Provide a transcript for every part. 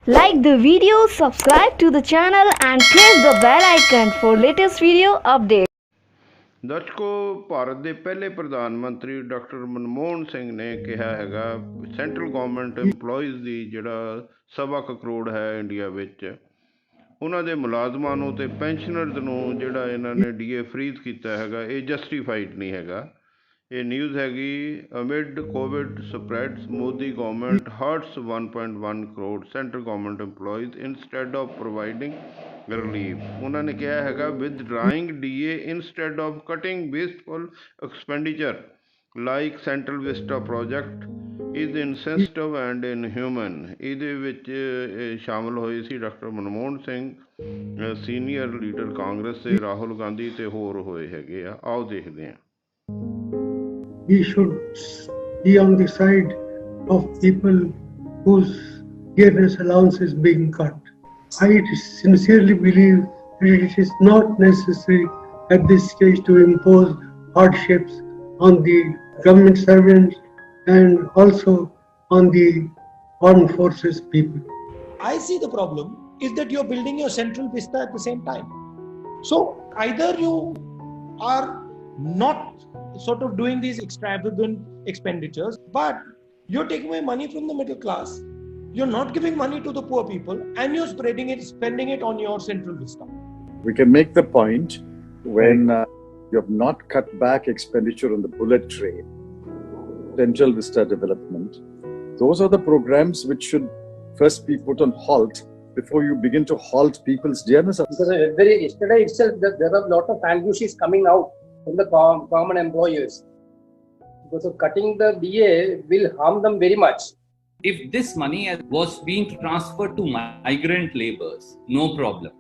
Like the video, subscribe to the channel and press the bell icon for latest video updates. ਦਰਸ਼ਕੋ, Bharat ਦੇ ਪਹਿਲੇ ਪ੍ਰਧਾਨ ਮੰਤਰੀ doctor Manmohan Singh ਨੇ ਕਿਹਾ ਹੈਗਾ ਸੈਂਟਰਲ ਗਵਰਨਮੈਂਟ EMPLOYEES ਦੀ ਜਿਹੜਾ 1.25 ਕਰੋੜ ਹੈ ਇੰਡੀਆ ਵਿੱਚ, ਉਹਨਾਂ ਦੇ ਮੁਲਾਜ਼ਮਾਂ ਨੂੰ ਅਤੇ ਪੈਨਸ਼ਨਰਜ਼ ਨੂੰ ਜਿਹੜਾ ਇਹਨਾਂ ਨੇ DA ਫਰੀਜ਼ ਕੀਤਾ ਹੈਗਾ, ਇਹ ਜਸਟੀਫਾਈਡ ਨਹੀਂ ਹੈਗਾ। ਇਹ ਨਿਊਜ਼ ਹੈਗੀ amid Covid spreads Modi government hurts 1.1 crore central government EMPLOYEES instead of providing relief. ਉਹਨਾਂ ਨੇ ਕਿਹਾ ਹੈਗਾ withdrawing DA instead of cutting wasteful expenditure like central vista project is insensitive and inhuman. ਇਹਦੇ ਵਿੱਚ ਸ਼ਾਮਲ ਹੋਏ ਸੀ doctor Manmohan Singh, senior leader Congress ਦੇ ਰਾਹੁਲ ਗਾਂਧੀ ਤੇ ਹੋਰ ਹੋਏ ਹੈਗੇ ਆ। ਆਓ ਦੇਖਦੇ ਹਾਂ। We should be on the side of people whose dearness allowance is being cut. I sincerely believe that it is not necessary at this stage to impose hardships on the government servants and also on the armed forces people. I see the problem is that you're building your central vista at the same time. So either you are not sort of doing these extravagant expenditures, but you're taking away money from the middle class, you're not giving money to the poor people, and you're spending it on your central vista. We can make the point when you have not cut back expenditure on the bullet train, central vista development. Those are the programs which should first be put on halt before you begin to halt people's dearness. Because yesterday itself, there are a lot of anguishes coming out from the common employers. Because of cutting the DA will harm them very much. If this money was being transferred to migrant laborers, no problem.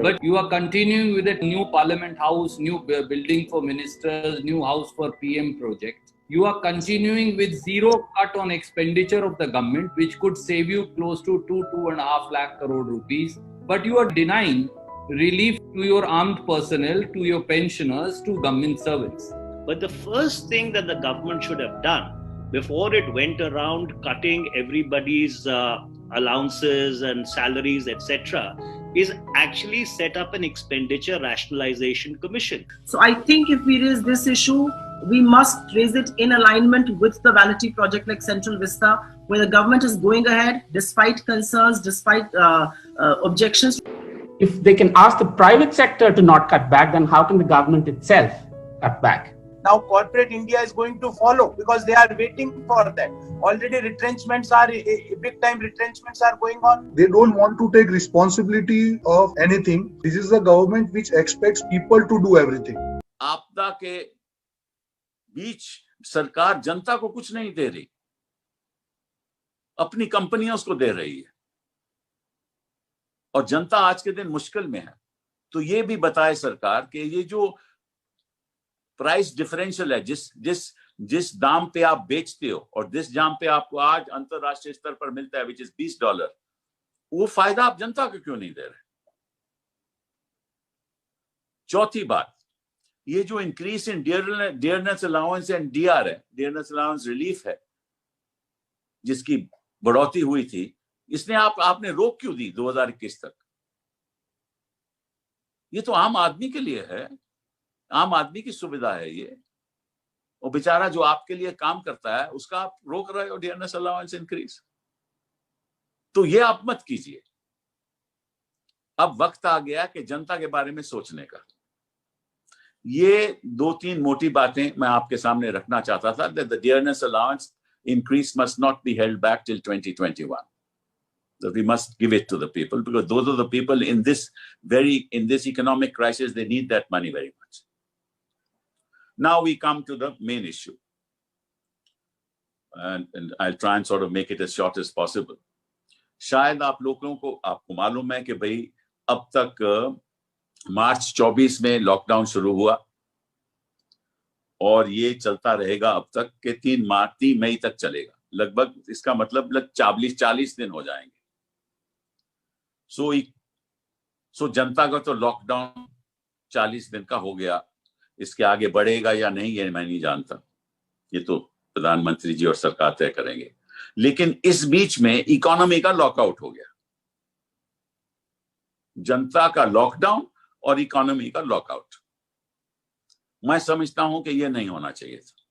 But you are continuing with a new parliament house, new building for ministers, new house for PM project. You are continuing with zero cut on expenditure of the government, which could save you close to 2.5 lakh crore rupees. But you are denying relief to your armed personnel, to your pensioners, to government servants. But the first thing that the government should have done before it went around cutting everybody's allowances and salaries, etc., is actually set up an expenditure rationalization commission. So I think if we raise this issue, we must raise it in alignment with the vanity project like Central Vista, where the government is going ahead despite concerns, despite objections. If they can ask the private sector to not cut back, then how can the government itself cut back? Now corporate India is going to follow because they are waiting for that. Already retrenchments are, big time retrenchments are going on. They don't want to take responsibility of anything. This is the government which expects people to do everything. आपदा के बीच सरकार जनता को कुछ नहीं दे रही, अपनी कंपनियां उसको दे रही है, और जनता आज के दिन मुश्किल में है। तो ये भी बताए सरकार कि ये जो प्राइस डिफरेंशियल है, जिस दाम पे आप बेचते हो और जिस दाम पे आपको आज अंतरराष्ट्रीय स्तर पर मिलता है, विच इज $20, वो फायदा आप जनता को क्यों नहीं दे रहे? चौथी बात, ये जो increase in dearness allowance and DR है, डियरनेस अलाउंस रिलीफ है, जिसकी बढ़ोतरी हुई थी, इसने आपने रोक क्यों दी 2021 तक? ये तो आम आदमी के लिए है, आम आदमी की सुविधा है ये, और बेचारा जो आपके लिए काम करता है उसका आप रोक रहे हो डियरनेस अलाउंस इंक्रीज। तो ये आप मत कीजिए। अब वक्त आ गया कि जनता के बारे में सोचने का। ये 2-3 मोटी बातें मैं आपके सामने रखना चाहता था। That the dearness allowance increase must not be held back till 2021. That we must give it to the people, because those are the people in this economic crisis, they need that money very much. Now we come to the main issue, and I'll try and sort of make it as short as possible. शायद आप लोगों को आपको मालूम है कि भाई अब तक मार्च 24 में लॉकडाउन शुरू हुआ और ये चलता रहेगा अब तक के 3 मई तक चलेगा। लगभग इसका मतलब 40 दिन हो जाएंगे। सो जनता का तो लॉकडाउन 40 दिन का हो गया। इसके आगे बढ़ेगा या नहीं ये मैं नहीं जानता, ये तो प्रधानमंत्री जी और सरकार तय करेंगे। लेकिन इस बीच में इकोनॉमी का लॉकआउट हो गया। जनता का लॉकडाउन और इकोनॉमी का लॉकआउट। मैं समझता हूं कि यह नहीं होना चाहिए था।